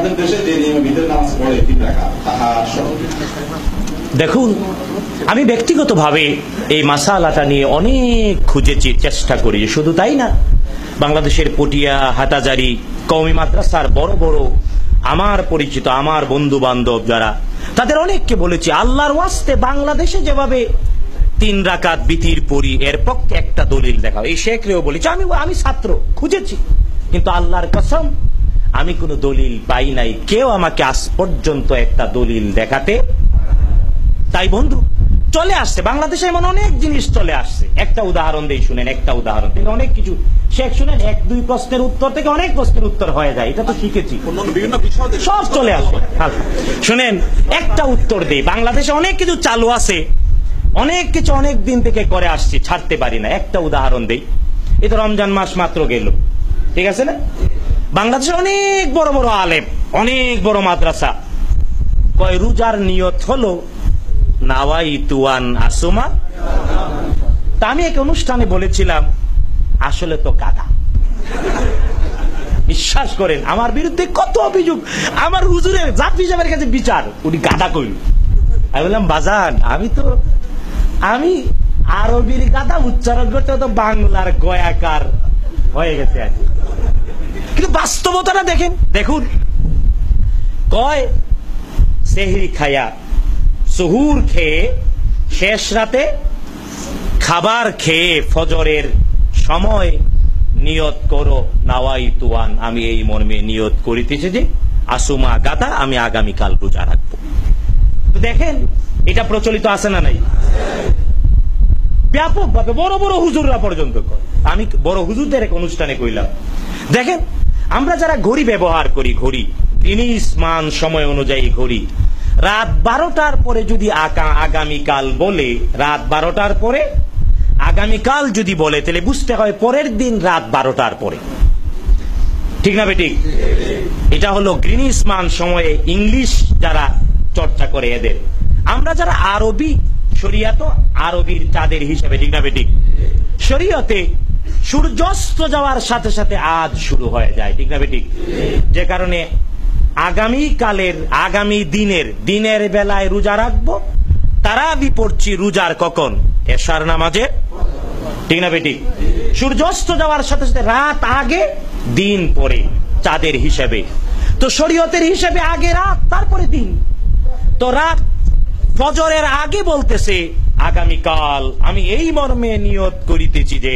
আমাদের দেশে যে নিয়মে ভিতরে নামাজ পড়ে 3 রাকাত তাহার দেখুন, আমি ব্যক্তিগতভাবে এই মাসালাটা নিয়ে অনেক খুঁজেছি, চেষ্টা করি। শুধু তাই না, বাংলাদেশের পটিয়া, হাটাজারি কওমি মাদ্রাসার বড় বড় আমার পরিচিত, আমার বন্ধু বান্ধব যারা, তাদের অনেককে বলেছি আল্লাহর ওয়াস্তে বাংলাদেশে যেভাবে 3 রাকাত বিতির পড়ি এর পক্ষে একটা দলিল দেখাও। এই শেখরেও বলেছি, আমি ছাত্র, খুঁজেছি, কিন্তু আল্লাহর কসম আমি কোনো দলিল পাই নাই। কেউ আমাকে আজ পর্যন্ত একটা দলিল দেখাতে। তাই বন্ধু, চলে আসছে বাংলাদেশে এমন অনেক জিনিস চলে আসছে। একটা উদাহরণ দেই, শুনেন, একটা উদাহরণ থেকে অনেক কিছু শেখ। শুনেন, 1-2 প্রশ্নের উত্তর থেকে অনেক প্রশ্নের উত্তর হয়ে যায়, এটা তো শিখেছি, সব চলে আসে। শুনেন, একটা উত্তর দেই। বাংলাদেশে অনেক কিছু চালু আছে, অনেক কিছু অনেক দিন থেকে করে আসছি, ছাড়তে পারি না। একটা উদাহরণ দেই, এই তো রমজান মাস মাত্র গেল, ঠিক আছে না? বাংলাদেশে অনেক বড় বড় আলেম, অনেক বড় মাদ্রাসা, কয় রোজার নিয়ত হলো নাওয়াইতু আন আসুমা। তা আমি এক অনুষ্ঠানে বলেছিলাম, আসলে তো গাধা। বিশ্বাস করেন, আমার বিরুদ্ধে কত অভিযোগ, আমার হুজুরের জাফি সাহেবের কাছে বিচার, উনি গাধা কইল। আমি বললাম, বাজান, আমি আরবির গাধা উচ্চারণ করতে তো বাংলার গয়াকার হয়ে গেছে আর কি। কিন্তু বাস্তবতাটা দেখুন, কয় সেহরি খায়া, সুহুর খেয়ে, শেষ রাতে খাবার খেয়ে ফজরের সময় নিয়ত করো নাওয়াইতু আন, আমি এই মর্মে নিয়ত করিতেছি যে আসুমা গাদা, আমি আগামীকাল রোজা রাখবো। তো দেখেন, এটা প্রচলিত আছে না নাই? ব্যাপকভাবে বড় বড় হুজুররা পর্যন্ত। আমি বড় হুজুরদের এক অনুষ্ঠানে কইলাম, দেখেন, আমরা যারা ঘড়ি ব্যবহার করি, ঘড়ি জিনিস মান সময় অনুযায়ী ঘড়ি, রাত 12টার পরে যদি আগামীকাল বলে, রাত 12টার পরে আগামীকাল যদি বলে, তাহলে বুঝতে হয় পরের দিন রাত 12টার পরে, ঠিক না বেঠিক? এটা হলো গ্রিনিস মান সময়ে ইংলিশ যারা চর্চা করে এদের। আমরা যারা আরবি, শরিয়াত আরবির চাঁদের হিসাবে, ঠিক না বেঠিক? শরিয়তে সূর্যাস্ত যাওয়ার সাথে সাথে আজ শুরু হয়ে যায়, ঠিক না বেঠিক? যে কারণে আগামীকালের, আগামী দিনের বেলায় রোজা রাখবো, তারাবি পড়ছি রোজার কখন? এশার নামাজে, ঠিক না বেঠিক? সূর্যাস্ত যাওয়ার সাথে সাথে রাত আগে, দিন পরে, চাঁদের হিসাবে। তো শরীয়তের হিসাবে আগে রাত, তারপরে দিন। তো রাত ফজরের আগে বলতেছে আগামীকাল আমি এই মর্মে নিয়ত করিতেছি যে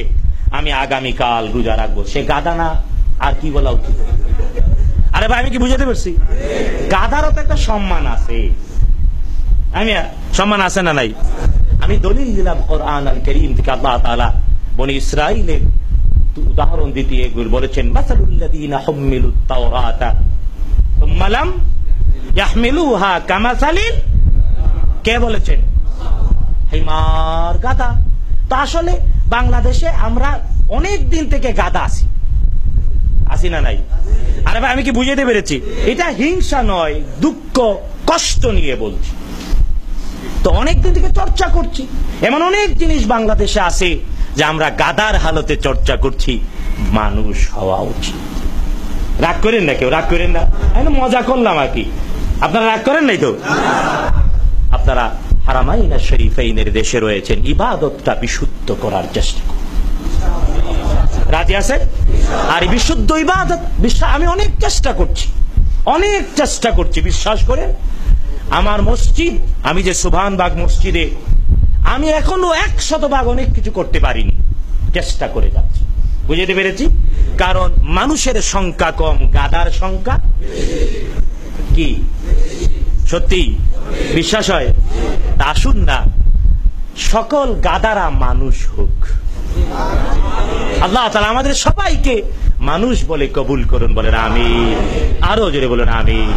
আমি আগামীকাল রোজা রাখবো। সে গাদা না, আর কি বলা উচিত? আরে ভাই, আমি কি বুঝাতে পারছি? গাধারও তো একটা সম্মান আছে। আমি সম্মান আছে না নাই? আমি দলিল দিলাম কোরআন আল কারীম থেকে। আল্লাহ তাআলা বনি ইসরাইলের উদাহরণ দিতে বলেছেন, মাসালুল্লাযীনা হুম্মিলুত তাওরাতা সুম্মা লাম ইয়াহমিলুহা কামাসালিল, কে বলেছেন? হিমার, গাধা। তো আসলে বাংলাদেশে আমরা অনেক দিন থেকে গাধা আসি না নাই? আরে ভাই, আমি কি বুঝাইতে পেরেছি? এটা হিংসা নয়, দুঃখ কষ্ট নিয়ে বলছি। তো অনেকদিন থেকে চর্চা করছি, এমন অনেক জিনিস বাংলাদেশে আছে যে আমরা গাদার হালতে চর্চা করছি। মানুষ হওয়া উচিত। রাগ করেন না, কেউ রাগ করেন না, আমি মজা করলাম আর কি। আপনারা রাগ করেন নাই তো? আপনারা হারামাইন শরীফাইনের দেশে রয়েছেন, ইবাদতটা বিশুদ্ধ করার চেষ্টা করুন। রাজি আছেন? আর বিশুদ্ধ ইবাদত, আমি অনেক চেষ্টা করছি, বিশ্বাস করে। আমার মসজিদ, আমি যে সুবহানবাগ মসজিদে, আমি এখনো 100% অনেক কিছু করতে পারিনি, চেষ্টা করে যাচ্ছি। বুঝতে পেরেছি? কারণ মানুষের সংখ্যা কম, গাদার সংখ্যা কি সত্যি বিশ্বাস হয়? তা আসুন না, সকল গাদারা মানুষ হোক। আল্লাহ তাআলা আমাদের সবাইকে মানুষ বলে কবুল করুন, বলেন আমিন। আরো জোরে বলেন আমিন।